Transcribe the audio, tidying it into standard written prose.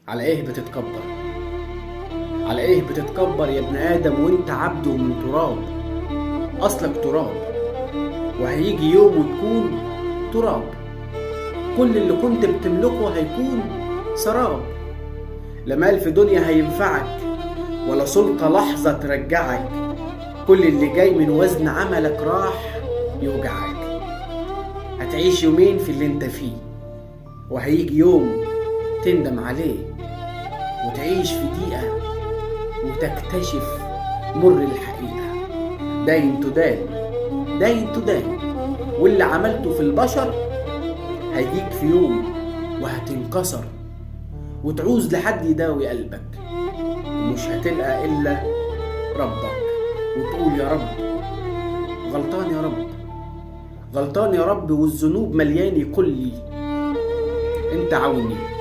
على ايه بتتكبر؟ على ايه بتتكبر يا ابن ادم وانت عبد من تراب؟ اصلك تراب، وهيجي يوم وتكون تراب. كل اللي كنت بتملكه هيكون سراب. لا مال في دنيا هينفعك، ولا سلطة لحظة ترجعك. كل اللي جاي من وزن عملك راح يوجعك. هتعيش يومين في اللي انت فيه، وهيجي يوم تندم عليه، وتعيش في دقيقة وتكتشف مر الحقيقة. داين تدان، داين تدان، واللي عملته في البشر هيجيك في يوم وهتنكسر، وتعوز لحد يداوي قلبك، ومش هتلقى إلا ربك، وتقول يا رب غلطان يا رب، غلطان يا رب، والذنوب ملياني كلي، انت عاوني.